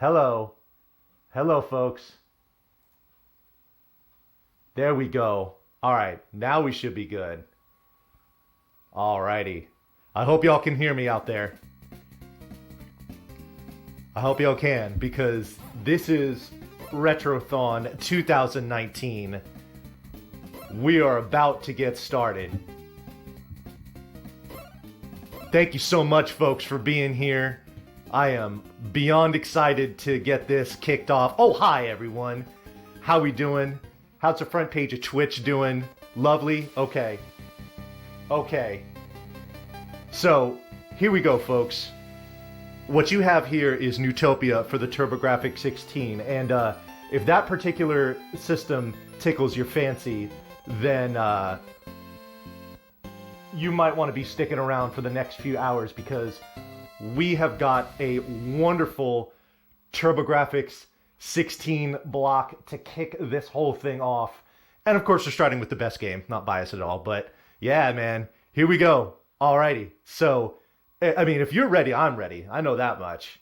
Hello. Hello, folks. There we go. All right, now we should be good. Alrighty. I hope y'all can hear me out there. I hope y'all can, because this is Retrothon 2019. We are about to get started. Thank you so much, folks, for being here. I am beyond excited to get this kicked off. Oh, hi, everyone. How we doing? How's the front page of Twitch doing? Lovely? Okay. Okay. So, here we go, folks. What you have here is Neutopia for the TurboGrafx 16. And if that particular system tickles your fancy, then you might want to be sticking around for the next few hours, because we have got a wonderful TurboGrafx 16 block to kick this whole thing off. And of course, we're starting with the best game. Not biased at all, but yeah, man. Here we go. Alrighty. So, I mean, if you're ready, I'm ready. I know that much.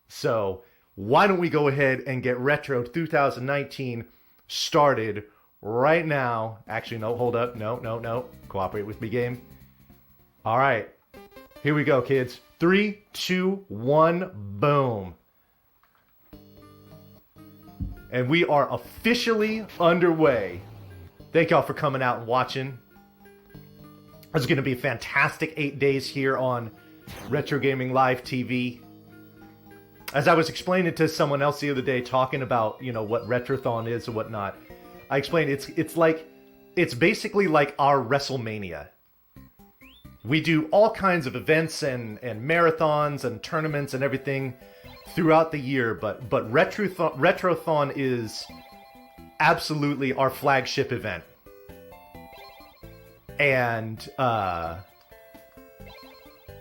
So, why don't we go ahead and get Retro 2019 started right now. Actually, no, hold up. No. Cooperate with me, game. Alright. Here we go, kids. 3, 2, 1, boom. And we are officially underway. Thank y'all for coming out and watching. It's going to be a fantastic 8 days here on Retro Gaming Live TV. As I was explaining to someone else the other day, talking about, you know, what Retrothon is and whatnot, I explained it's basically like our WrestleMania. We do all kinds of events and marathons and tournaments and everything throughout the year, but Retrothon is absolutely our flagship event. And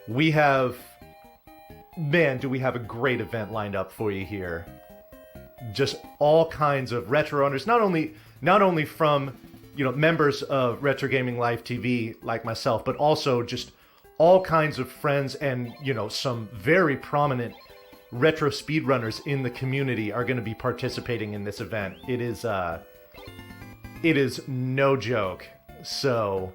we have, man, do we have a great event lined up for you here. Just all kinds of retro owners, not only from, you know, members of Retro Gaming Live TV like myself, but also just all kinds of friends and, you know, some very prominent retro speedrunners in the community are going to be participating in this event. It is no joke. So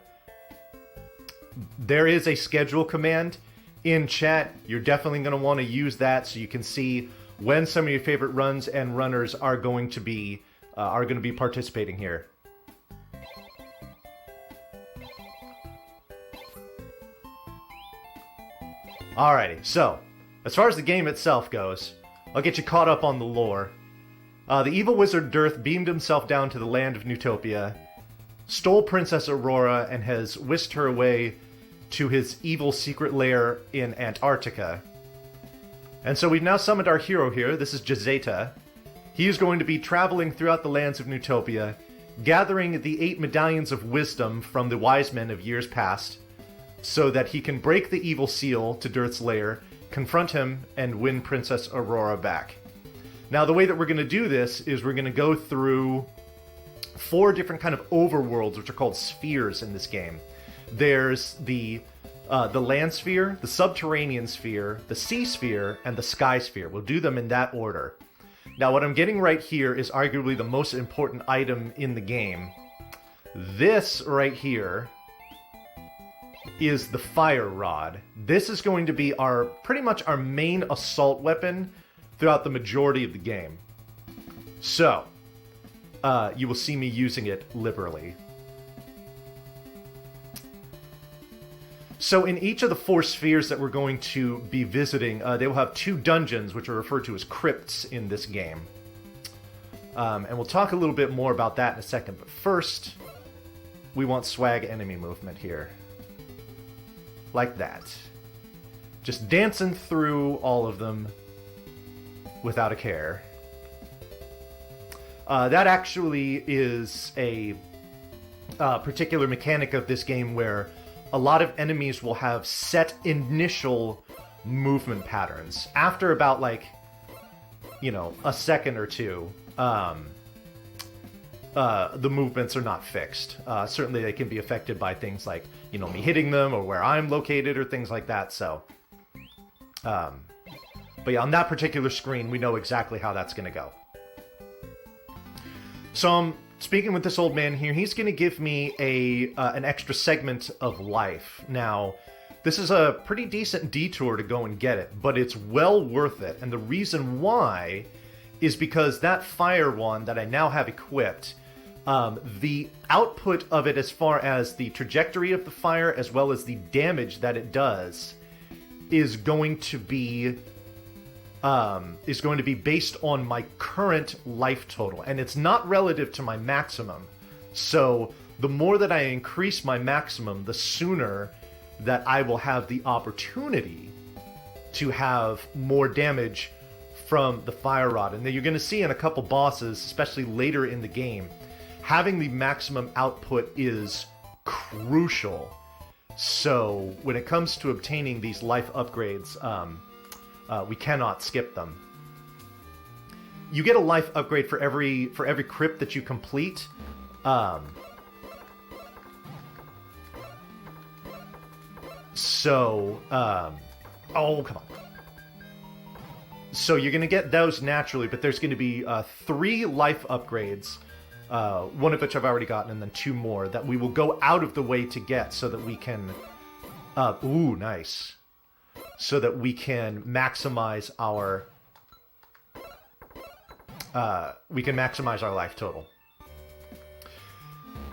there is a schedule command in chat. You're definitely going to want to use that so you can see when some of your favorite runs and runners are going to be participating here. Alrighty, so, as far as the game itself goes, I'll get you caught up on the lore. The evil wizard Dirth beamed himself down to the land of Neutopia, stole Princess Aurora, and has whisked her away to his evil secret lair in Antarctica. And so we've now summoned our hero here. This is Jazeta. He is going to be traveling throughout the lands of Neutopia, gathering the 8 medallions of wisdom from the wise men of years past, so that he can break the evil seal to Dirth's lair, confront him, and win Princess Aurora back. Now, the way that we're going to do this is we're going to go through 4 different kind of overworlds, which are called spheres in this game. There's the land sphere, the subterranean sphere, the sea sphere, and the sky sphere. We'll do them in that order. Now, what I'm getting right here is arguably the most important item in the game. This right here is the fire rod. This is going to be pretty much our main assault weapon throughout the majority of the game. So, you will see me using it liberally. So in each of the 4 spheres that we're going to be visiting, they will have 2 dungeons, which are referred to as crypts in this game. And we'll talk a little bit more about that in a second, but first, we want swag enemy movement here. Like that. Just dancing through all of them without a care. That actually is a particular mechanic of this game where a lot of enemies will have set initial movement patterns. After about, like, you know, a second or two, the movements are not fixed. Certainly they can be affected by things like, you know, me hitting them or where I'm located or things like that, so... but yeah, on that particular screen, we know exactly how that's going to go. So I'm speaking with this old man here. He's going to give me an extra segment of life. Now, this is a pretty decent detour to go and get it, but it's well worth it. And the reason why is because that fire wand that I now have equipped, the output of it as far as the trajectory of the fire as well as the damage that it does is going to be based on my current life total, and it's not relative to my maximum. So the more that I increase my maximum, the sooner that I will have the opportunity to have more damage from the fire rod. And then you're going to see in a couple bosses, especially later in the game, having the maximum output is crucial. So when it comes to obtaining these life upgrades, we cannot skip them. You get a life upgrade for every crypt that you complete. Oh, come on. So you're going to get those naturally, but there's going to be 3 life upgrades, one of which I've already gotten, and then 2 more that we will go out of the way to get so that we can... ooh, nice. So that we can maximize our... life total.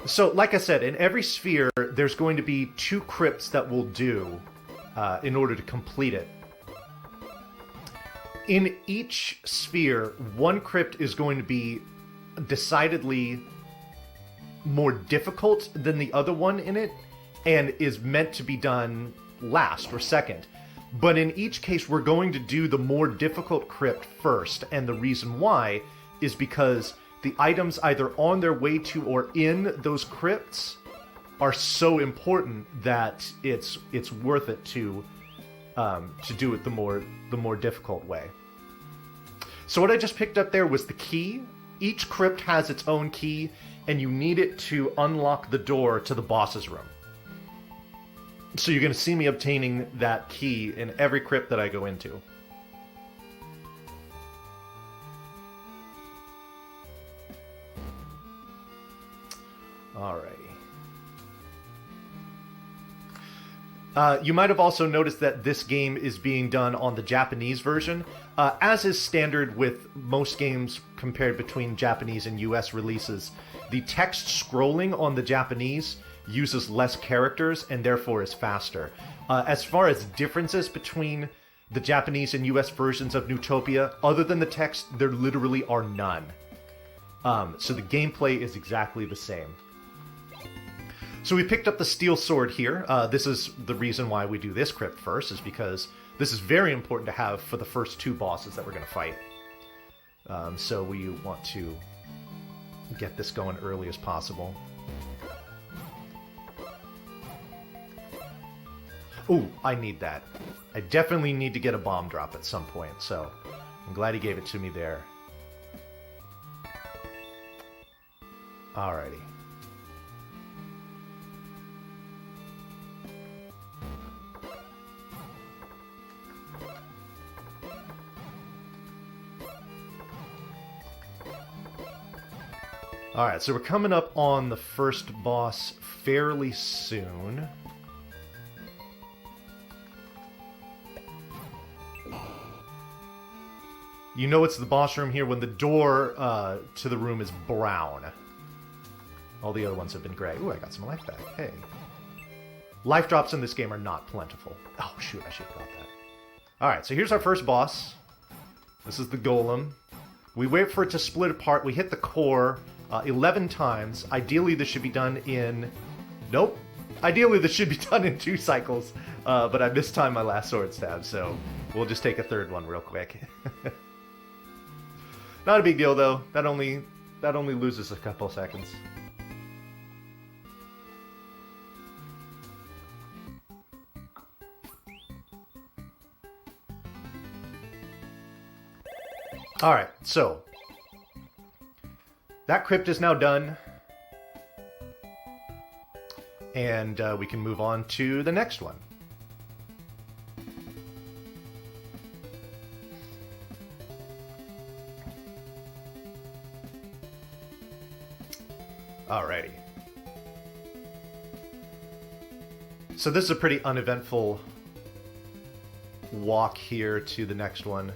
So, like I said, in every sphere, there's going to be 2 crypts that will do in order to complete it. In each sphere, 1 crypt is going to be decidedly more difficult than the other one in it, and is meant to be done last or second. But in each case, we're going to do the more difficult crypt first, and the reason why is because the items either on their way to or in those crypts are so important that it's worth it to do it the more difficult way. So what I just picked up there was the key. Each crypt has its own key, and you need it to unlock the door to the boss's room. So you're going to see me obtaining that key in every crypt that I go into. Alrighty. You might have also noticed that this game is being done on the Japanese version. As is standard with most games compared between Japanese and US releases, the text scrolling on the Japanese uses less characters and therefore is faster. As far as differences between the Japanese and US versions of Neutopia, other than the text, there literally are none. So the gameplay is exactly the same. So we picked up the steel sword here. This is the reason why we do this crypt first, is because this is very important to have for the first 2 bosses that we're going to fight. So we want to get this going early as possible. Ooh, I need that. I definitely need to get a bomb drop at some point, so I'm glad he gave it to me there. Alrighty. Alright, so we're coming up on the first boss fairly soon. You know it's the boss room here when the door to the room is brown. All the other ones have been gray. Ooh, I got some life back. Hey. Life drops in this game are not plentiful. Oh, shoot, I should have got that. Alright, so here's our first boss. This is the golem. We wait for it to split apart. We hit the core 11 times. Ideally, this should be done in... Nope. Ideally, this should be done in 2 cycles, but I mistimed my last sword stab, so we'll just take a third one real quick. Not a big deal, though. That only loses a couple seconds. Alright, so that crypt is now done. And we can move on to the next one. Alrighty. So this is a pretty uneventful walk here to the next one.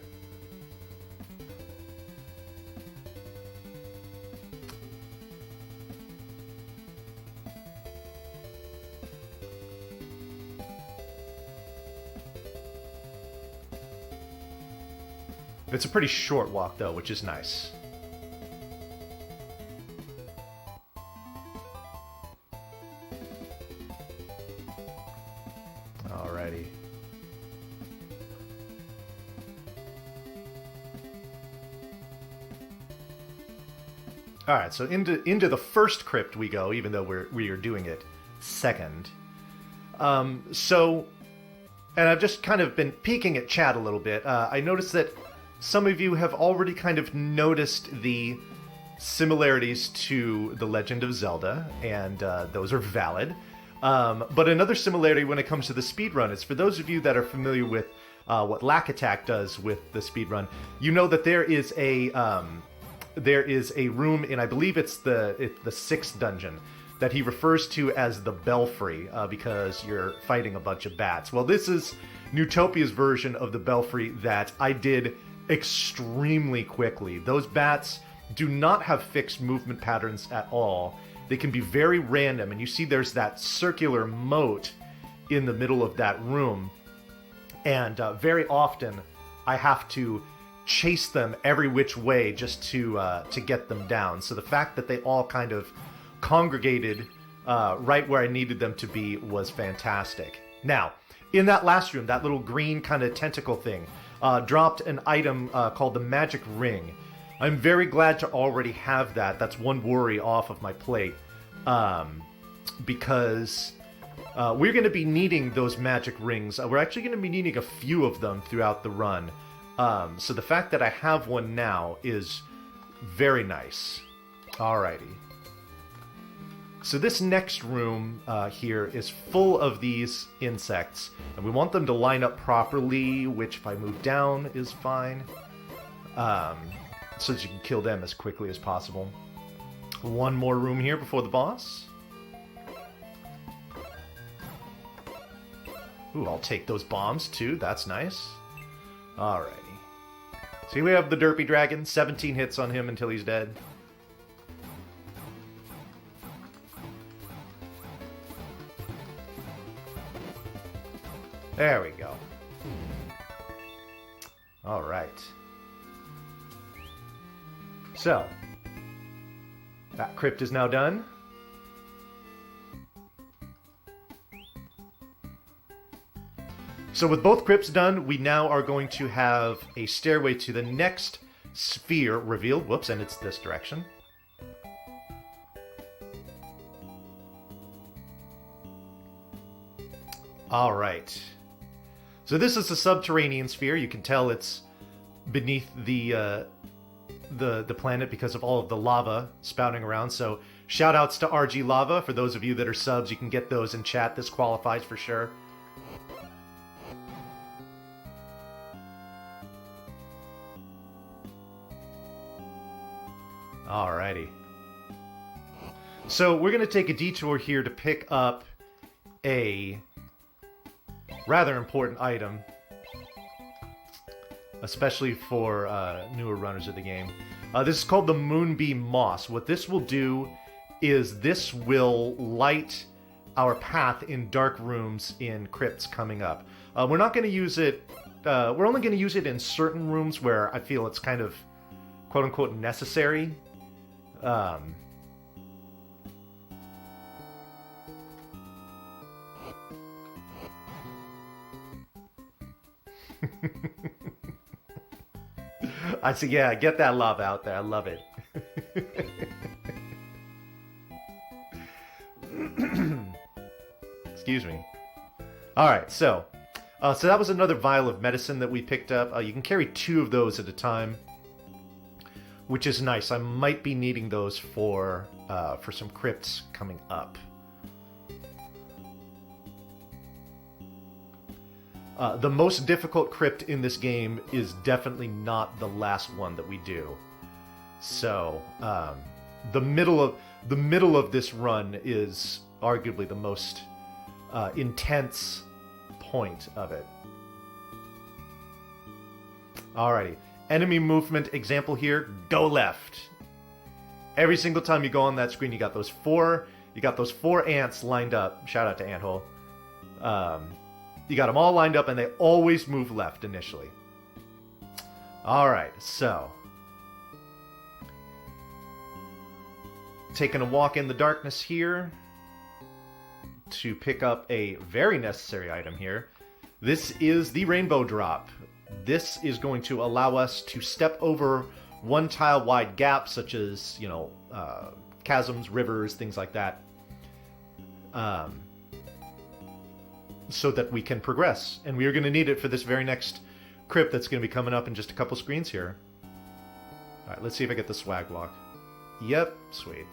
It's a pretty short walk, though, which is nice. Alrighty. Alright, so into the first crypt we go, even though we are doing it second. And I've just kind of been peeking at chat a little bit. I noticed that some of you have already kind of noticed the similarities to The Legend of Zelda, and those are valid. But another similarity when it comes to the speedrun is for those of you that are familiar with what Lack Attack does with the speedrun, you know that there is a room in, I believe it's the 6th dungeon, that he refers to as the Belfry, because you're fighting a bunch of bats. Well, this is Neutopia's version of the Belfry that I did extremely quickly. Those bats do not have fixed movement patterns at all. They can be very random, and you see there's that circular moat in the middle of that room, and very often I have to chase them every which way just to get them down. So the fact that they all kind of congregated right where I needed them to be was fantastic. Now, in that last room, that little green kind of tentacle thing dropped an item called the Magic Ring. I'm very glad to already have that. That's one worry off of my plate, because we're going to be needing those magic rings. We're actually going to be needing a few of them throughout the run. So the fact that I have one now is very nice. Alrighty. So this next room here is full of these insects, and we want them to line up properly, which if I move down is fine, so that you can kill them as quickly as possible. One more room here before the boss. Ooh, I'll take those bombs too, that's nice. Alrighty. So here we have the Derpy Dragon, 17 hits on him until he's dead. There we go. Alright. So, that crypt is now done. So with both crypts done, we now are going to have a stairway to the next sphere revealed. Whoops, and it's this direction. Alright. So this is a subterranean sphere. You can tell it's beneath the planet because of all of the lava spouting around. So shout outs to RG Lava. For those of you that are subs, you can get those in chat. This qualifies for sure. Alrighty. So we're going to take a detour here to pick up a rather important item, especially for newer runners of the game. This is called the Moonbeam Moss. What this will do is this will light our path in dark rooms in crypts coming up. We're not going to use it, we're only going to use it in certain rooms where I feel it's kind of quote-unquote necessary. I see, yeah, get that love out there. I love it. Excuse me. Alright, so that was another vial of medicine that we picked up. You can carry 2 of those at a time, which is nice. I might be needing those for some crypts coming up. The most difficult crypt in this game is definitely not the last one that we do. So, the middle of this run is arguably the most intense point of it. Alrighty. Enemy movement example here, go left. Every single time you go on that screen, you got those four ants lined up. Shout out to Anthole. You got them all lined up, and they always move left initially. Alright, so. Taking a walk in the darkness here to pick up a very necessary item here. This is the rainbow drop. This is going to allow us to step over one tile wide gaps, such as, you know, chasms, rivers, things like that. So that we can progress. And we are going to need it for this very next crypt that's going to be coming up in just a couple screens here. Alright, let's see if I get the swag block. Yep, sweet.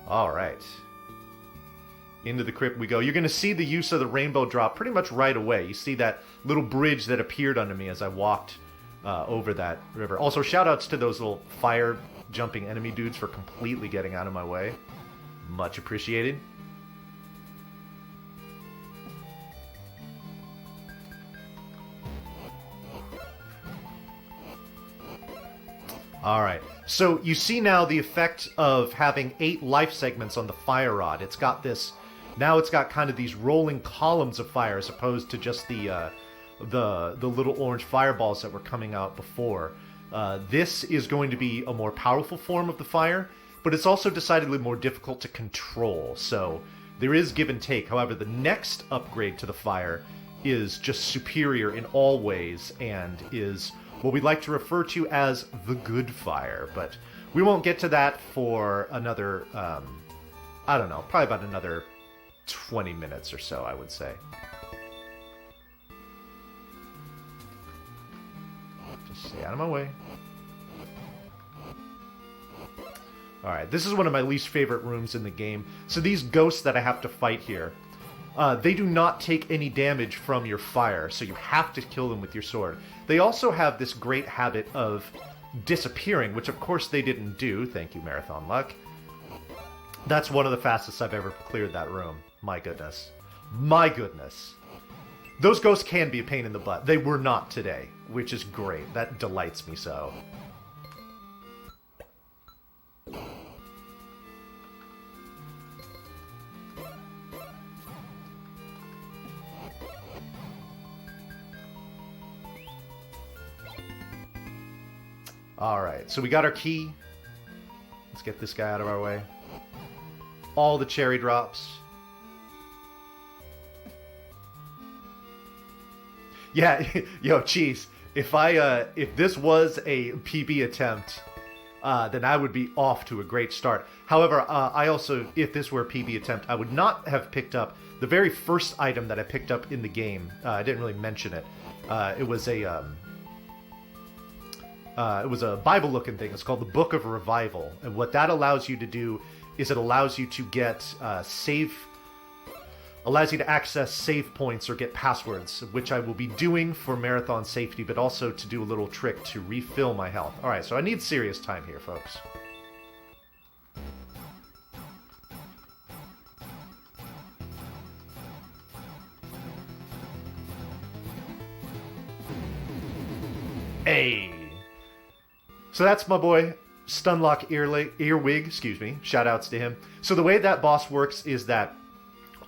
Alright. Into the crypt we go. You're going to see the use of the rainbow drop pretty much right away. You see that little bridge that appeared under me as I walked over that river. Also, shoutouts to those little fire jumping enemy dudes for completely getting out of my way. Much appreciated. Alright, so you see now the effect of having 8 life segments on the fire rod. It's got this, now it's got kind of these rolling columns of fire as opposed to just the little orange fireballs that were coming out before. This is going to be a more powerful form of the fire, but it's also decidedly more difficult to control, so there is give and take. However, the next upgrade to the fire is just superior in all ways and is what we like to refer to as the good fire, but we won't get to that for another, I don't know, probably about another 20 minutes or so, I would say. Just stay out of my way. Alright, this is one of my least favorite rooms in the game. So these ghosts that I have to fight here, they do not take any damage from your fire, so you have to kill them with your sword. They also have this great habit of disappearing, which of course they didn't do. Thank you, Marathon Luck. That's one of the fastest I've ever cleared that room. My goodness. My goodness. Those ghosts can be a pain in the butt. They were not today, which is great. That delights me so. Alright, so we got our key. Let's get this guy out of our way. All the cherry drops. Yeah, yo, Cheese, if this was a PB attempt, then I would be off to a great start. However, I also, if this were a PB attempt, I would not have picked up the very first item that I picked up in the game. I didn't really mention it. It was a Bible-looking thing. It's called the Book of Revival. And what that allows you to do is it allows you to get allows you to access save points or get passwords, which I will be doing for marathon safety, but also to do a little trick to refill my health. Alright, so I need serious time here, folks. Hey! So that's my boy, Stunlock Earwig, excuse me, shoutouts to him. So the way that boss works is that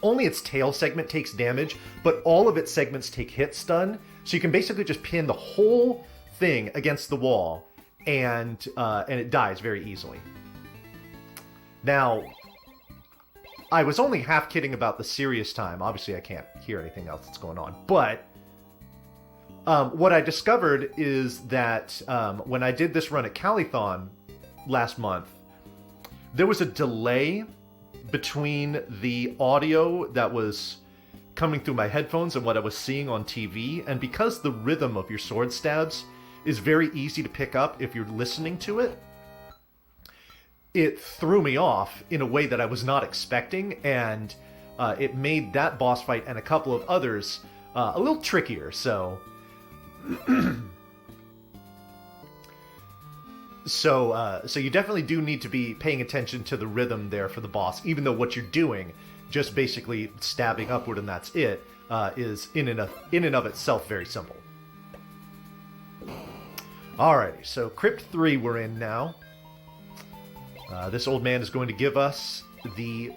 only its tail segment takes damage, but all of its segments take hit stun, so you can basically just pin the whole thing against the wall, and it dies very easily. Now, I was only half kidding about the serious time. Obviously, I can't hear anything else that's going on. But what I discovered is that when I did this run at Calithon last month, there was a delay between the audio that was coming through my headphones and what I was seeing on TV. And because the rhythm of your sword stabs is very easy to pick up if you're listening to it, it threw me off in a way that I was not expecting, and it made that boss fight and a couple of others a little trickier. So, so you definitely do need to be paying attention to the rhythm there for the boss, even though what you're doing, just basically stabbing upward and that's it, is in and of itself very simple. Alrighty, so Crypt 3 we're in now. This old man is going to give us the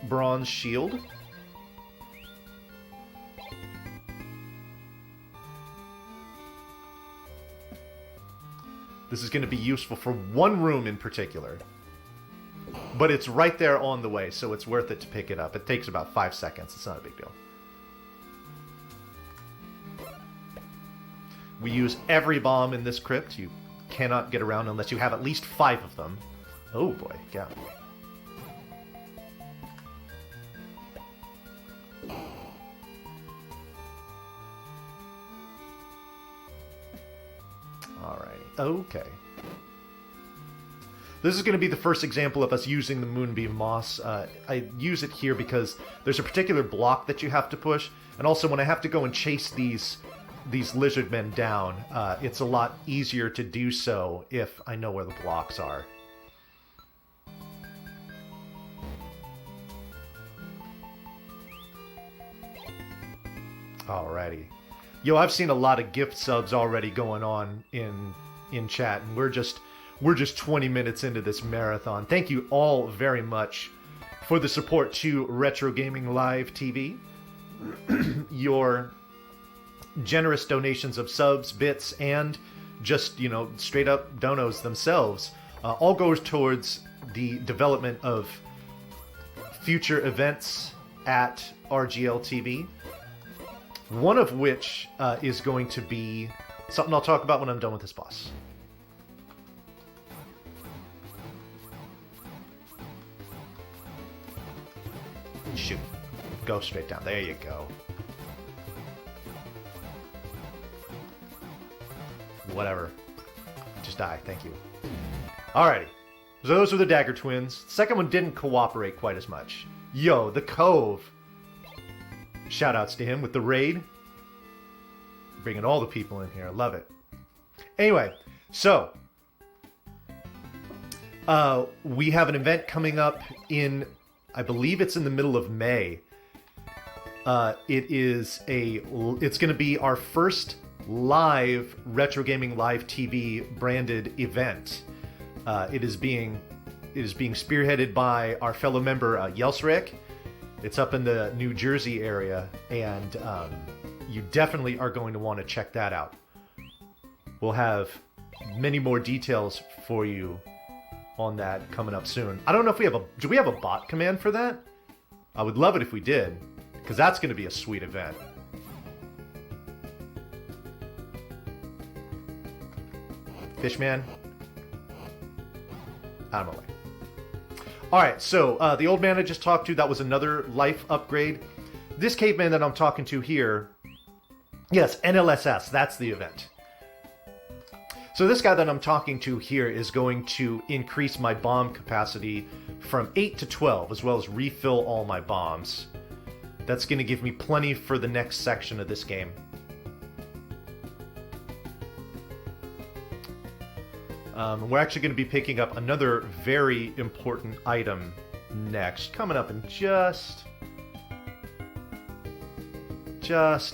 bronze shield. This is going to be useful for one room in particular. But it's right there on the way, so it's worth it to pick it up. It takes about 5 seconds. It's not a big deal. We use every bomb in this crypt. You cannot get around unless you have at least 5 of them. Oh boy, yeah. Alright, okay. This is going to be the first example of us using the Moonbeam Moss. I use it here because there's a particular block that you have to push, and also when I have to go and chase these lizard men down, it's a lot easier to do so if I know where the blocks are. Alrighty. Yo, I've seen a lot of gift subs already going on in chat, and we're just 20 minutes into this marathon. Thank you all very much for the support to Retro Gaming Live TV. Your generous donations of subs, bits, and just, straight up donos themselves all goes towards the development of future events at RGL TV. One of which is going to be something I'll talk about when I'm done with this boss. Shoot. Go straight down. There you go. Whatever. Just die. Thank you. Alrighty. So those were the Dagger Twins. The second one didn't cooperate quite as much. Yo, the Cove. Shoutouts to him with the raid. Bringing all the people in here. I love it. Anyway, so we have an event coming up in, I believe it's in the middle of May. It's going to be our first live Retro Gaming Live TV branded event. It is being spearheaded by our fellow member Yelsrick. It's up in the New Jersey area, and you definitely are going to want to check that out. We'll have many more details for you on that coming up soon. I don't know if do we have a bot command for that? I would love it if we did, because that's going to be a sweet event. Fishman? Out of my way. Alright, so the old man I just talked to, that was another life upgrade. This caveman that I'm talking to here, yes, NLSS, that's the event. So this guy that I'm talking to here is going to increase my bomb capacity from 8 to 12, as well as refill all my bombs. That's going to give me plenty for the next section of this game. We're actually going to be picking up another very important item next, coming up in just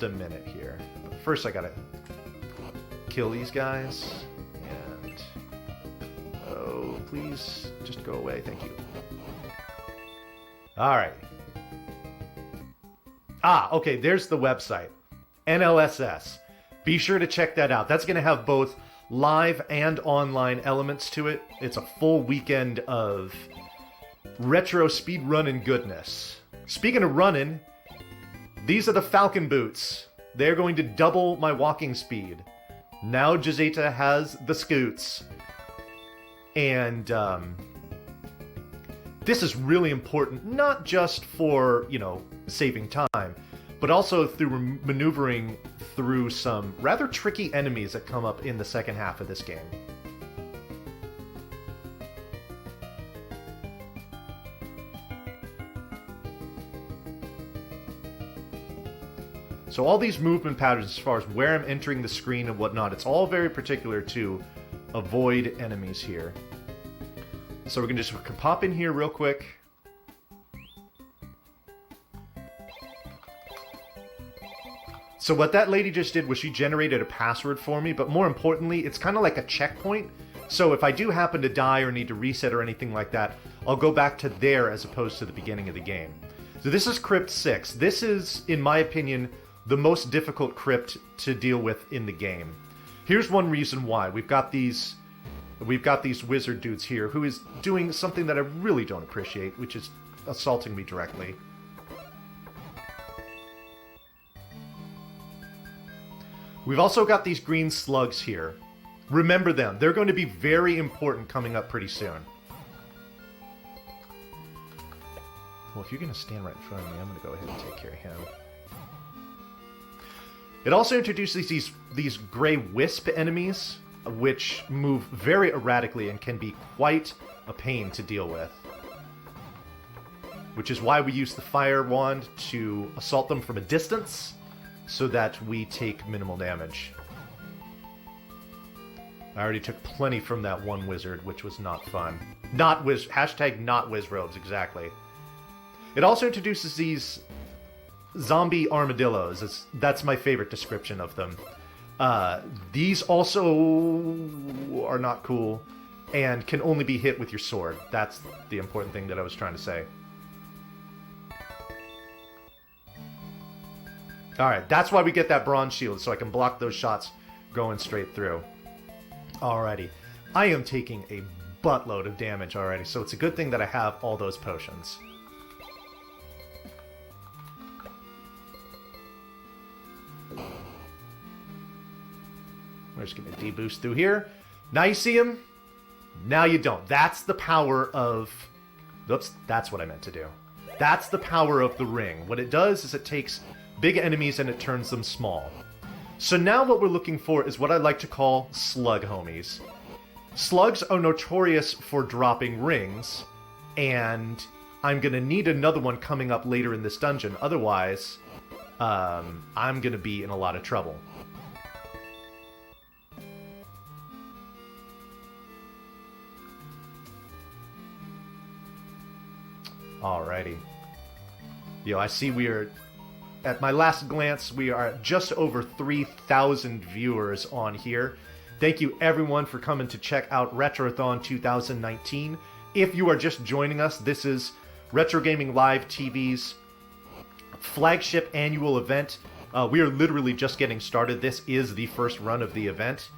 a minute here. But first I gotta kill these guys, and oh, please just go away, thank you. Alright. Okay, there's the website. NLSS. Be sure to check that out. That's going to have both live and online elements to it. It's a full weekend of retro speedrunning goodness. Speaking of running, these are the Falcon boots. They're going to double my walking speed. Now Jazeta has the scoots. And this is really important, not just for, you know, saving time, but also through maneuvering through some rather tricky enemies that come up in the second half of this game. So all these movement patterns as far as where I'm entering the screen and whatnot, it's all very particular to avoid enemies here. So we're going to just pop in here real quick. So what that lady just did was she generated a password for me, but more importantly, it's kind of like a checkpoint. So if I do happen to die or need to reset or anything like that, I'll go back to there as opposed to the beginning of the game. So this is Crypt 6. This is, in my opinion, the most difficult crypt to deal with in the game. Here's one reason why. We've got these wizard dudes here who is doing something that I really don't appreciate, which is assaulting me directly. We've also got these green slugs here. Remember them. They're going to be very important coming up pretty soon. Well, if you're going to stand right in front of me, I'm going to go ahead and take care of him. It also introduces these gray wisp enemies, which move very erratically and can be quite a pain to deal with. Which is why we use the fire wand to assault them from a distance, so that we take minimal damage. I already took plenty from that one wizard, which was not fun. Hashtag not wizrobes, exactly. It also introduces these zombie armadillos. That's my favorite description of them. These also are not cool and can only be hit with your sword. That's the important thing that I was trying to say. Alright, that's why we get that bronze shield, so I can block those shots going straight through. Alrighty. I am taking a buttload of damage already, so it's a good thing that I have all those potions. We're just going to deboost through here. Now you see him. Now you don't. That's the power of... Oops, that's what I meant to do. That's the power of the ring. What it does is it takes big enemies and it turns them small. So now what we're looking for is what I like to call slug homies. Slugs are notorious for dropping rings, and I'm going to need another one coming up later in this dungeon. Otherwise, I'm going to be in a lot of trouble. Alrighty. Yo, I see we are... At my last glance, we are at just over 3,000 viewers on here. Thank you everyone for coming to check out Retrothon 2019. If you are just joining us, this is Retro Gaming Live TV's flagship annual event. We are literally just getting started. This is the first run of the event.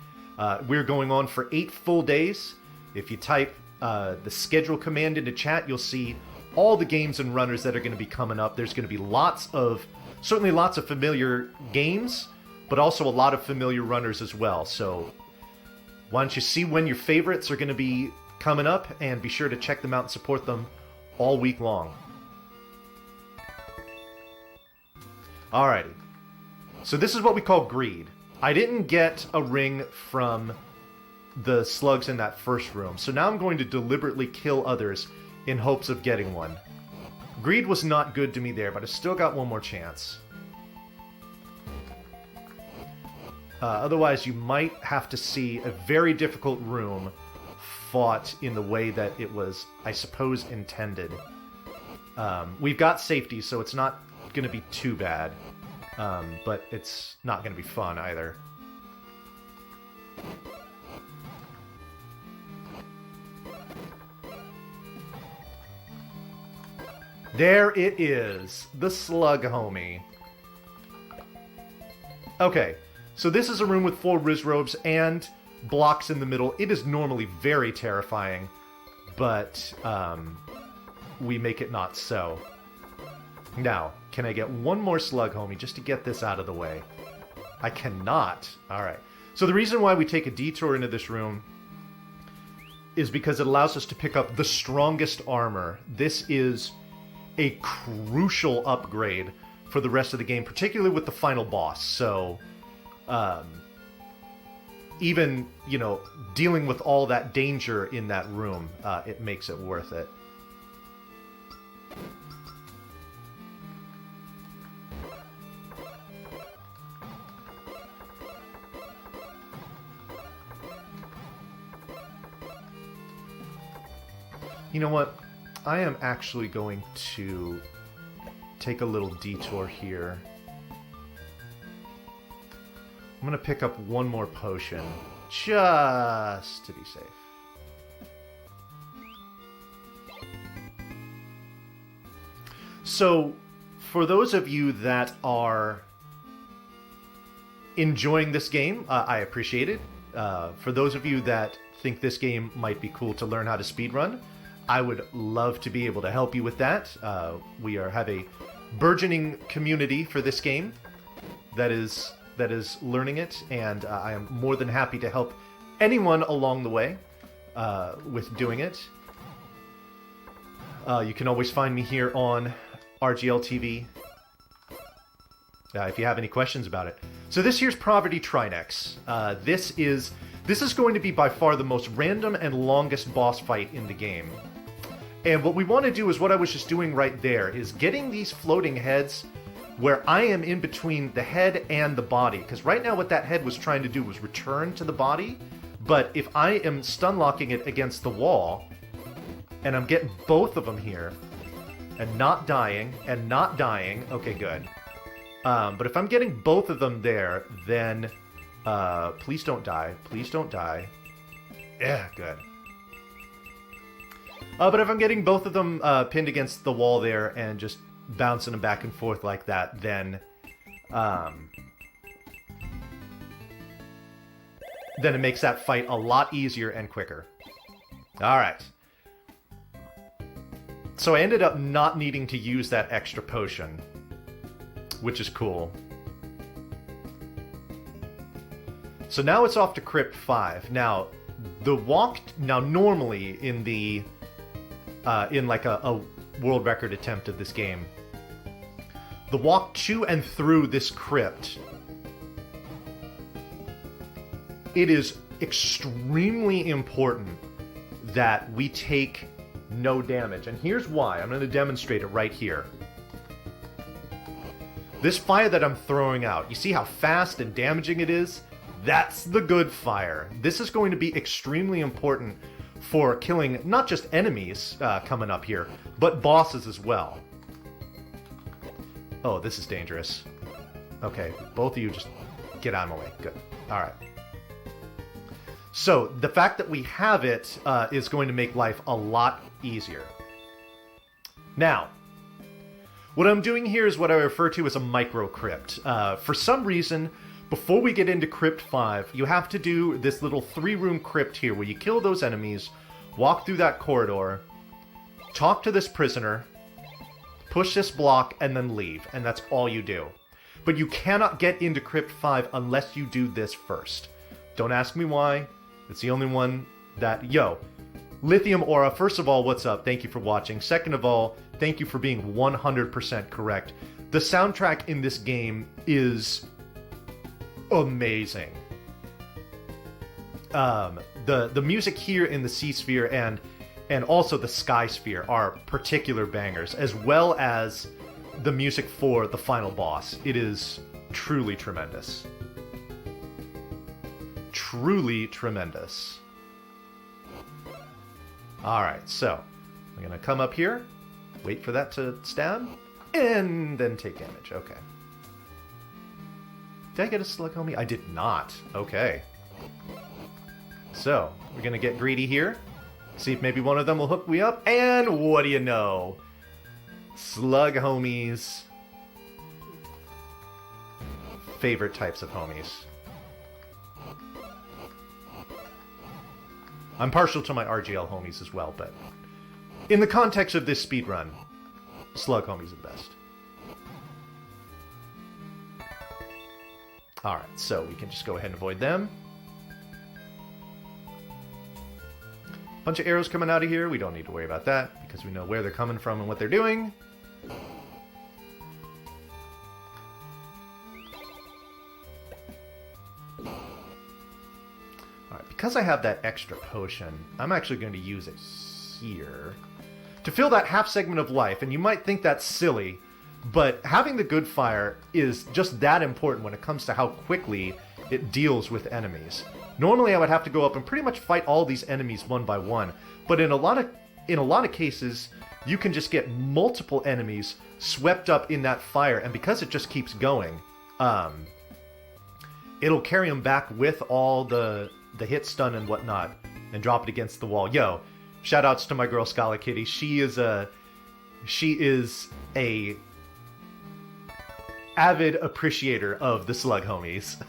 We're going on for 8 full days. If you type the schedule command into chat, you'll see all the games and runners that are going to be coming up. There's going to be certainly lots of familiar games, but also a lot of familiar runners as well. So why don't you see when your favorites are going to be coming up, and be sure to check them out and support them all week long. Alrighty. So this is what we call greed. I didn't get a ring from the slugs in that first room, so now I'm going to deliberately kill others in hopes of getting one. Greed was not good to me there, but I still got one more chance. Otherwise, you might have to see a very difficult room fought in the way that it was, I suppose, intended. We've got safety, so it's not going to be too bad. But it's not going to be fun either. There it is, the slug homie. Okay, so this is a room with 4 wizrobes, and blocks in the middle. It is normally very terrifying, but we make it not so. Now, can I get one more slug, homie, just to get this out of the way? I cannot. All right. So the reason why we take a detour into this room is because it allows us to pick up the strongest armor. This is a crucial upgrade for the rest of the game, particularly with the final boss. So, even, you know, dealing with all that danger in that room, it makes it worth it. You know what? I am actually going to take a little detour here. I'm going to pick up one more potion, just to be safe. So, for those of you that are enjoying this game, I appreciate it. For those of you that think this game might be cool to learn how to speedrun, I would love to be able to help you with that. We have a burgeoning community for this game that is learning it, and I am more than happy to help anyone along the way with doing it. You can always find me here on RGL TV if you have any questions about it. So this here's Poverty Trinex. This is going to be by far the most random and longest boss fight in the game. And what we want to do is what I was just doing right there, is getting these floating heads where I am in between the head and the body. Because right now what that head was trying to do was return to the body. But if I am stun locking it against the wall, and I'm getting both of them here, and not dying, okay, good. But if I'm getting both of them there, then please don't die. Please don't die. Yeah, good. But if I'm getting both of them pinned against the wall there and just bouncing them back and forth like that, then it makes that fight a lot easier and quicker. All right. So I ended up not needing to use that extra potion, which is cool. So now it's off to Crypt 5. Now, normally in the in like a world record attempt of this game, the walk to and through this crypt, it is extremely important that we take no damage. And here's why. I'm going to demonstrate it right here. This fire that I'm throwing out, you see how fast and damaging it is? That's the good fire. This is going to be extremely important for killing not just enemies coming up here, but bosses as well. Oh, this is dangerous. Okay, both of you just get out of my way. Good. All right. So, the fact that we have it is going to make life a lot easier. Now, what I'm doing here is what I refer to as a micro crypt. For some reason, before we get into Crypt 5, you have to do this little 3-room crypt here where you kill those enemies, walk through that corridor, talk to this prisoner, push this block, and then leave. And that's all you do. But you cannot get into Crypt 5 unless you do this first. Don't ask me why. It's the only one that... Yo, Lithium Aura, first of all, what's up? Thank you for watching. Second of all, thank you for being 100% correct. The soundtrack in this game is amazing. The music here in the Sea Sphere and also the Sky Sphere are particular bangers, as well as the music for the final boss. It is truly tremendous. Truly tremendous. Alright, so I'm gonna come up here, wait for that to stab, and then take damage. Okay. Did I get a slug on me? I did not. Okay. So, we're gonna get greedy here. See if maybe one of them will hook me up. And what do you know? Slug homies. Favorite types of homies. I'm partial to my RGL homies as well, but in the context of this speedrun, slug homies are the best. Alright, so we can just go ahead and avoid them. Bunch of arrows coming out of here. We don't need to worry about that because we know where they're coming from and what they're doing. Alright, because I have that extra potion, I'm actually going to use it here to fill that half segment of life. And you might think that's silly, but having the good fire is just that important when it comes to how quickly it deals with enemies. Normally I would have to go up and pretty much fight all these enemies one by one, but in a lot of cases you can just get multiple enemies swept up in that fire, and because it just keeps going, it'll carry them back with all the hit stun and whatnot and drop it against the wall. Yo, shout outs to my girl Scala Kitty. She is a avid appreciator of the slug homies.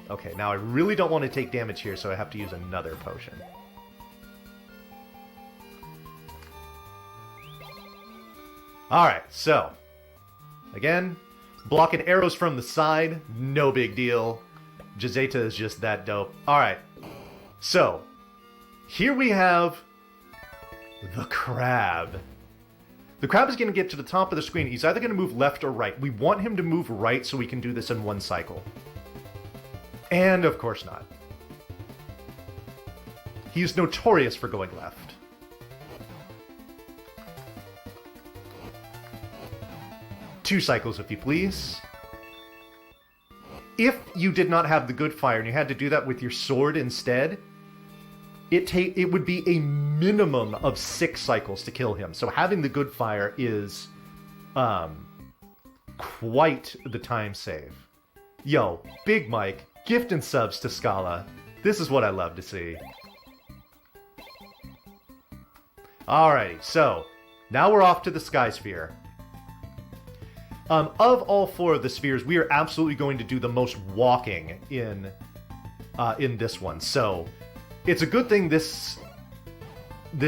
Okay, now I really don't want to take damage here, so I have to use another potion. Alright, so, again, blocking arrows from the side, no big deal. Jazeta is just that dope. Alright, so, here we have the crab. The crab is going to get to the top of the screen. He's either going to move left or right. We want him to move right so we can do this in one cycle. And of course not. He's notorious for going left. Two cycles, if you please. If you did not have the good fire and you had to do that with your sword instead, it would be a minimum of 6 cycles to kill him. So having the good fire is quite the time save. Yo, Big Mike, gift and subs to Scala. This is what I love to see. Alrighty, so now we're off to the Sky Sphere. Of all 4 of the spheres, we are absolutely going to do the most walking in this one. So it's a good thing this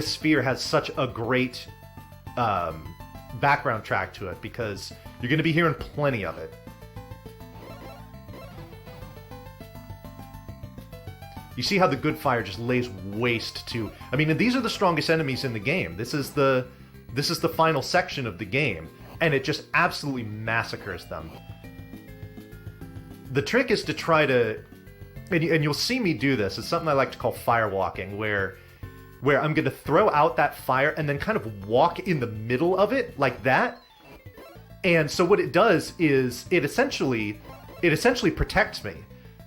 sphere has such a great background track to it, because you're going to be hearing plenty of it. You see how the good fire just lays waste to... I mean, these are the strongest enemies in the game. This is the final section of the game, and it just absolutely massacres them. The trick is to try to... And you'll see me do this. It's something I like to call firewalking, where I'm going to throw out that fire and then kind of walk in the middle of it, like that. And so what it does is it essentially protects me,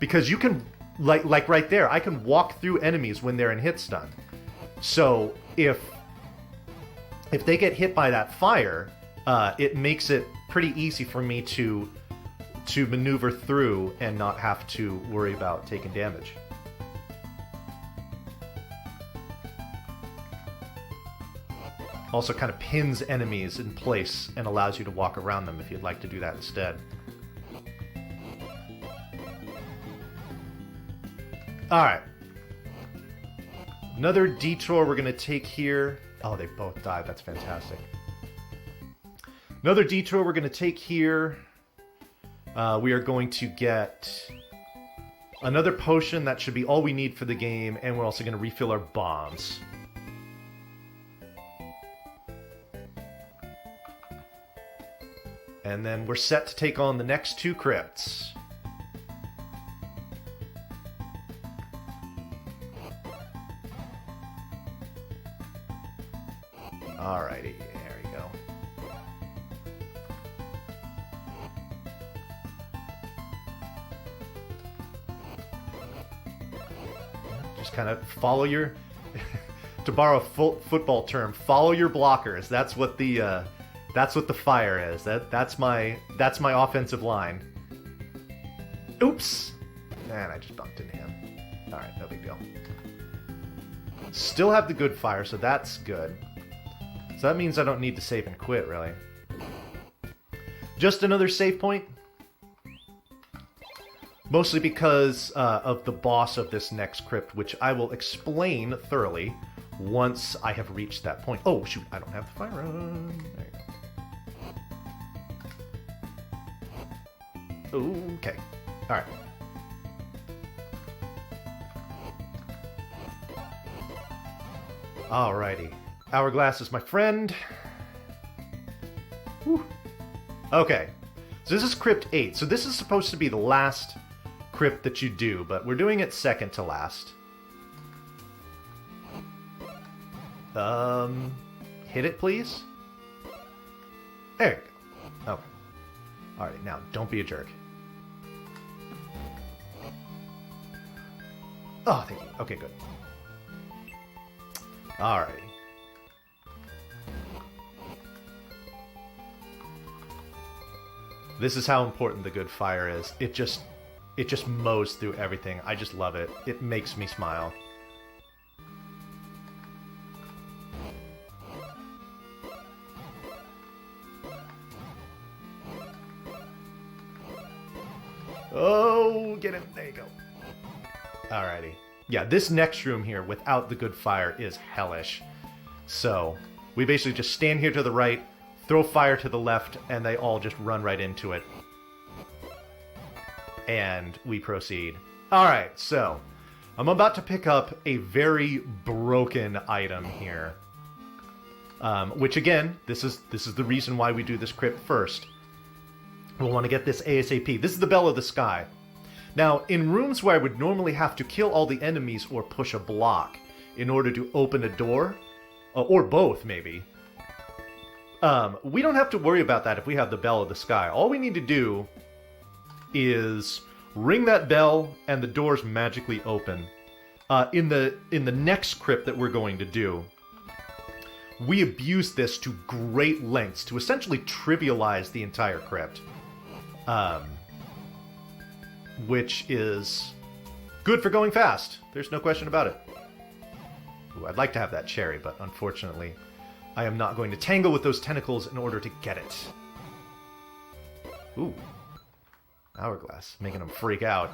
because you can... Like right there, I can walk through enemies when they're in hit stun. So if they get hit by that fire, it makes it pretty easy for me to maneuver through and not have to worry about taking damage. Also kind of pins enemies in place and allows you to walk around them if you'd like to do that instead. Alright. Another detour we're going to take here. Oh, they both died. That's fantastic. Another detour we're going to take here. We are going to get another potion. That should be all we need for the game. And we're also going to refill our bombs. And then we're set to take on the next 2 crypts. Alrighty, there we go. Just kind of follow your, to borrow a football term, follow your blockers. That's what the fire is. That's my offensive line. Oops, man, I just bumped into him. All right, no big deal. Still have the good fire, so that's good. So that means I don't need to save and quit, really. Just another save point. Mostly because of the boss of this next crypt, which I will explain thoroughly once I have reached that point. Oh, shoot, I don't have the fire on. There you go. Okay. Alright. Alrighty. Hourglass is my friend. Whew. Okay. So this is Crypt 8. So this is supposed to be the last crypt that you do, but we're doing it second to last. Hit it, please. There you go. Okay. Alright, now, don't be a jerk. Oh, thank you. Okay, good. Alrighty. This is how important the good fire is. It just mows through everything. I just love it. It makes me smile. Oh, get him. There you go. Alrighty. Yeah, this next room here, without the good fire, is hellish. So, we basically just stand here to the right, throw fire to the left, and they all just run right into it. And we proceed. Alright, so, I'm about to pick up a very broken item here. Which, again, this is the reason why we do this crypt first. We'll want to get this ASAP. This is the Bell of the Sky. Now, in rooms where I would normally have to kill all the enemies or push a block in order to open a door, or both, maybe, we don't have to worry about that if we have the Bell of the Sky. All we need to do is ring that bell and the doors magically open. In the next crypt that we're going to do, we abuse this to great lengths to essentially trivialize the entire crypt. Which is good for going fast. There's no question about it. Ooh, I'd like to have that cherry, but unfortunately, I am not going to tangle with those tentacles in order to get it. Ooh. Hourglass, making them freak out.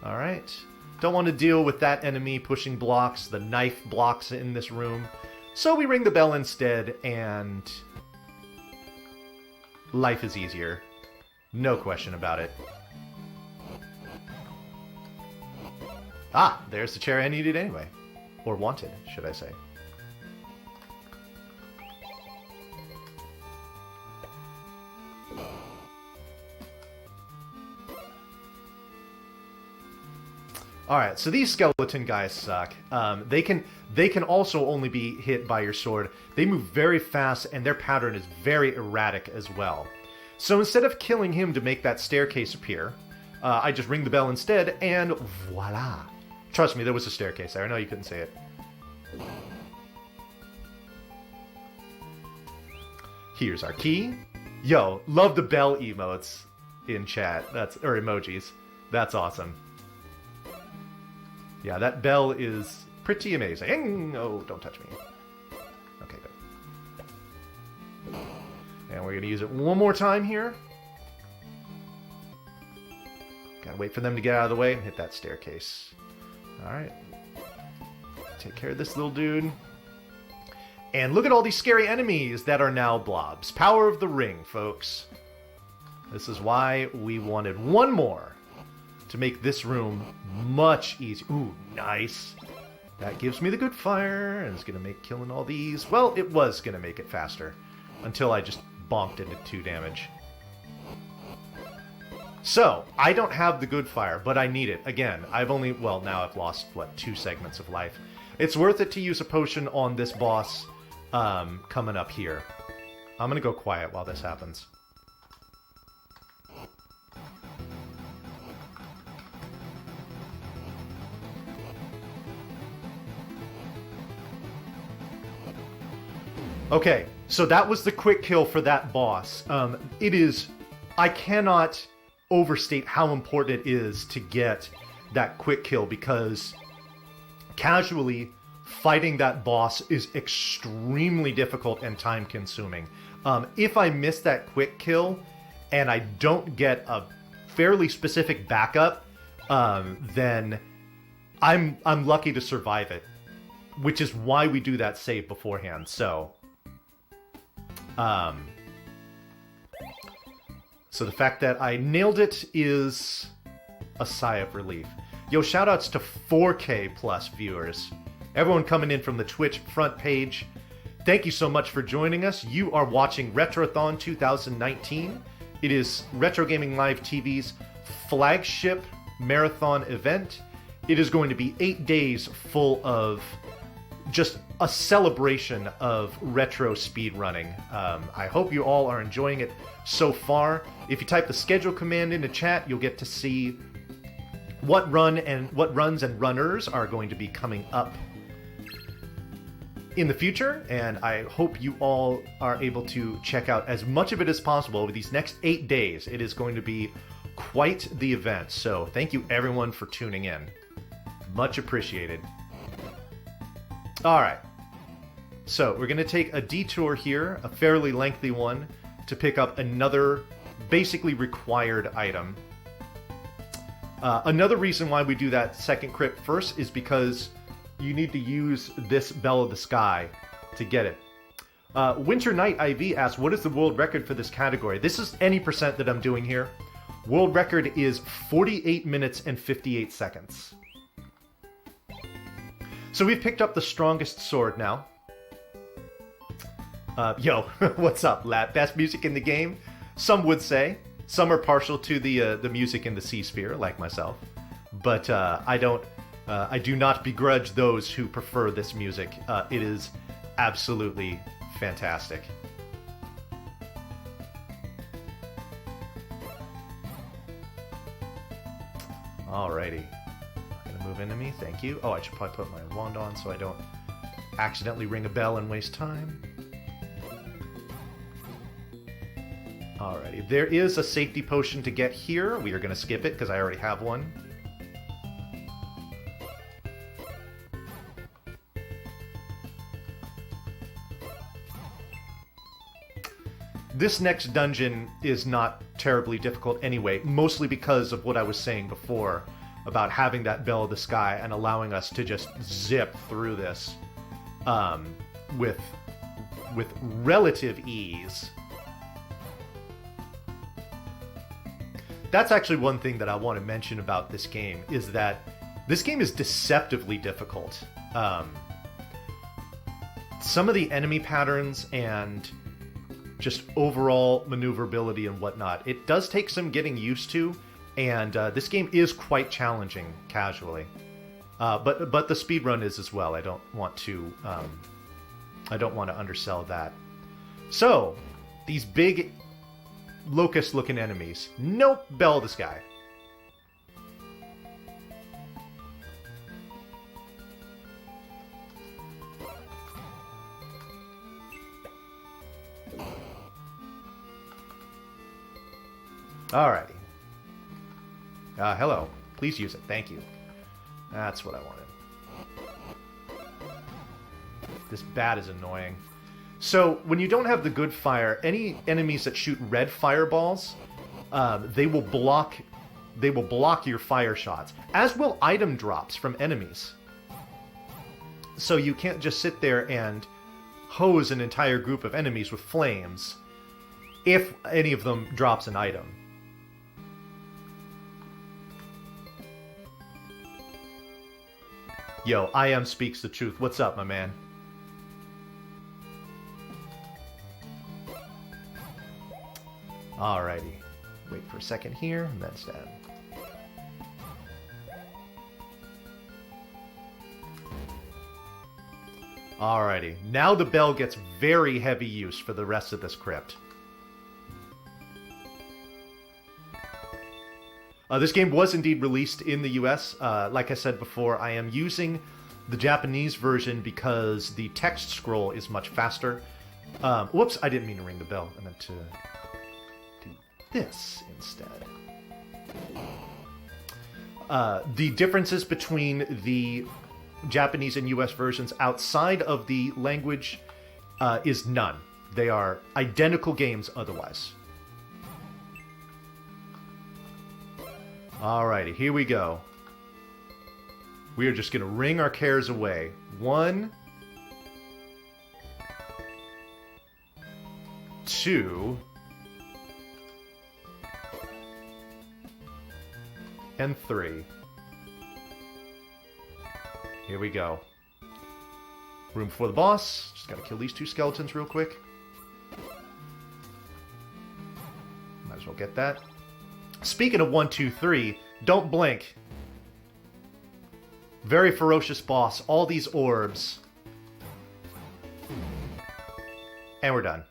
Alright. Don't want to deal with that enemy pushing blocks, the knife blocks in this room. So we ring the bell instead, and life is easier. No question about it. Ah, there's the cherry I needed anyway. Or wanted, should I say. Alright, so these skeleton guys suck. They can also only be hit by your sword. They move very fast, and their pattern is very erratic as well. So instead of killing him to make that staircase appear, I just ring the bell instead, and voila! Trust me, there was a staircase there. I know you couldn't say it. Here's our key. Yo, love the bell emotes in chat. Or emojis. That's awesome. Yeah, that bell is pretty amazing. Oh, don't touch me. Okay, good. And we're going to use it one more time here. Gotta wait for them to get out of the way and hit that staircase. Alright. Take care of this little dude. And look at all these scary enemies that are now blobs. Power of the ring, folks. This is why we wanted one more to make this room much easier. Ooh, nice. That gives me the good fire, and it's going to make killing all these... Well, it was going to make it faster, until I just bonked into 2 damage. So, I don't have the good fire, but I need it. Again, I've only... Well, now I've lost, what, 2 segments of life. It's worth it to use a potion on this boss coming up here. I'm going to go quiet while this happens. Okay, so that was the quick kill for that boss. It is... I cannot overstate how important it is to get that quick kill, because casually fighting that boss is extremely difficult and time-consuming. If I miss that quick kill, and I don't get a fairly specific backup, then I'm lucky to survive it, which is why we do that save beforehand. So, so the fact that I nailed it is a sigh of relief. Yo, shoutouts to 4K plus viewers. Everyone coming in from the Twitch front page. Thank you so much for joining us. You are watching Retrothon 2019. It is Retro Gaming Live TV's flagship marathon event. It is going to be 8 days full of just a celebration of retro speedrunning. I hope you all are enjoying it so far. If you type the schedule command into chat, you'll get to see what runs and runners are going to be coming up in the future, and I hope you all are able to check out as much of it as possible over these next 8 days. It is going to be quite the event, so thank you everyone for tuning in. Much appreciated. Alright, so we're going to take a detour here, a fairly lengthy one, to pick up another basically required item. Another reason why we do that second crypt first is because you need to use this Bell of the Sky to get it. Winter Night IV asks, what is the world record for this category? This is any percent that I'm doing here. World record is 48 minutes and 58 seconds. So we've picked up the strongest sword now. Yo, what's up, lad? Best music in the game? Some would say. Some are partial to the music in the Sea Sphere, like myself. But I do not begrudge those who prefer this music. It is absolutely fantastic. Alrighty. Gonna move into me, thank you. Oh, I should probably put my wand on so I don't accidentally ring a bell and waste time. Alrighty, there is a safety potion to get here. We are gonna skip it because I already have one. This next dungeon is not terribly difficult anyway, mostly because of what I was saying before about having that Bell of the Sky and allowing us to just zip through this with relative ease. That's actually one thing that I want to mention about this game, is that this game is deceptively difficult. Some of the enemy patterns and just overall maneuverability and whatnot, it does take some getting used to, and this game is quite challenging casually. But the speedrun is as well. I don't want to undersell that. So, these big locust-looking enemies. Nope, Bell of the Sky. Alrighty. Hello. Please use it. Thank you. That's what I wanted. This bat is annoying. So, when you don't have the good fire, any enemies that shoot red fireballs, they will block your fire shots, as will item drops from enemies. So you can't just sit there and hose an entire group of enemies with flames if any of them drops an item. Yo, I am speaks the truth. What's up, my man? Alrighty. Wait for a second here, and then stab. Alrighty. Now the bell gets very heavy use for the rest of this crypt. This game was indeed released in the US. Like I said before, I am using the Japanese version because the text scroll is much faster. Whoops, I didn't mean to ring the bell. I meant to do this instead. The differences between the Japanese and US versions outside of the language is none. They are identical games otherwise. Alrighty, here we go. We are just going to wring our cares away. 1, 2, and 3. Here we go. Room before the boss. Just gotta kill these 2 skeletons real quick. Might as well get that. Speaking of 1, 2, 3, don't blink. Very ferocious boss. All these orbs. And we're done.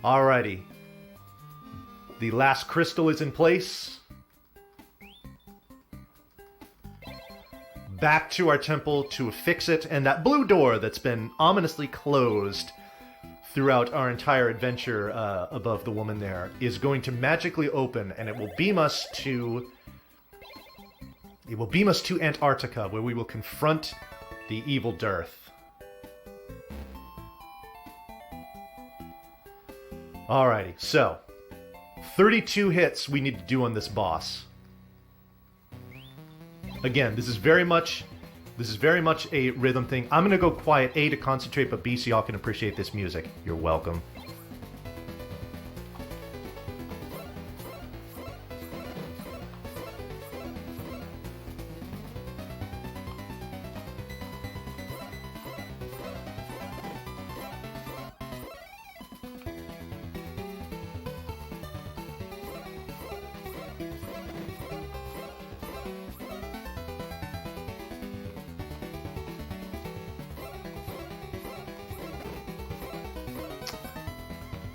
Alrighty. The last crystal is in place. Back to our temple to fix it, and that blue door that's been ominously closed throughout our entire adventure above the woman there is going to magically open, and it will beam us to Antarctica, where we will confront the evil Dearth. Alrighty, so 32 hits we need to do on this boss. Again, this is very much a rhythm thing. I'm gonna go quiet A to concentrate, but B so y'all can appreciate this music. You're welcome.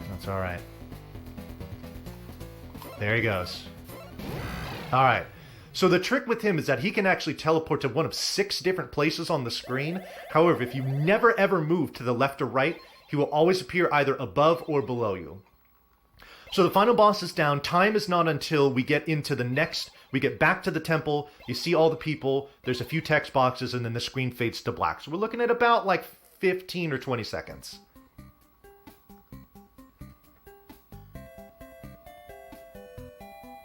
That's alright. There he goes. Alright. So the trick with him is that he can actually teleport to one of 6 different places on the screen. However, if you never ever move to the left or right, he will always appear either above or below you. So the final boss is down. Time is not until we get into the next... We get back to the temple, you see all the people, there's a few text boxes, and then the screen fades to black. So we're looking at about like 15 or 20 seconds.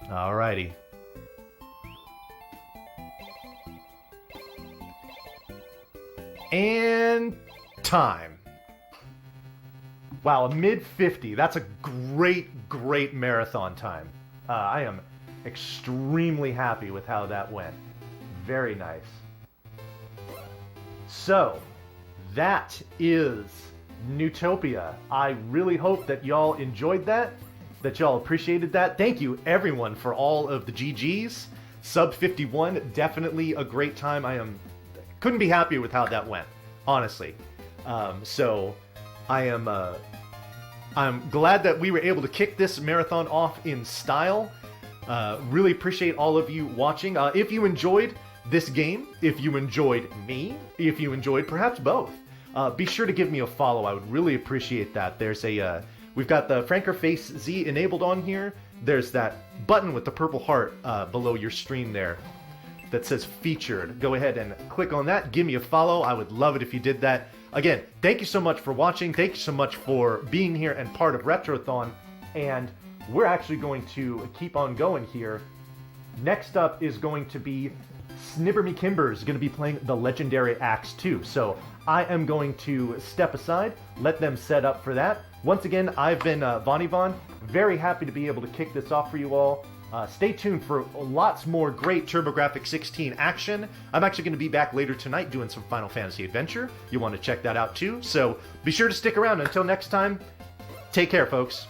Alrighty. And time. Wow, a mid-50. That's a great marathon time. I am extremely happy with how that went. Very nice. So, that is Neutopia. I really hope that y'all enjoyed that y'all appreciated that. Thank you, everyone, for all of the GGs. Sub 51, definitely a great time. Couldn't be happier with how that went, honestly. So, I'm glad that we were able to kick this marathon off in style. Really appreciate all of you watching. If you enjoyed this game, if you enjoyed me, if you enjoyed perhaps both, be sure to give me a follow. I would really appreciate that. There's a we've got the Franker Face Z enabled on here. There's that button with the purple heart below your stream there that says featured. Go ahead and click on that. Give me a follow. I would love it if you did that. Again, thank you so much for watching. Thank you so much for being here and part of Retrothon. And we're actually going to keep on going here. Next up is going to be Snibber Me Kimber's going to be playing the Legendary Axe 2. So I am going to step aside, let them set up for that. Once again, I've been Von. Very happy to be able to kick this off for you all. Stay tuned for lots more great TurboGrafx 16 action. I'm actually going to be back later tonight doing some Final Fantasy Adventure. You want to check that out too. So be sure to stick around. Until next time, take care, folks.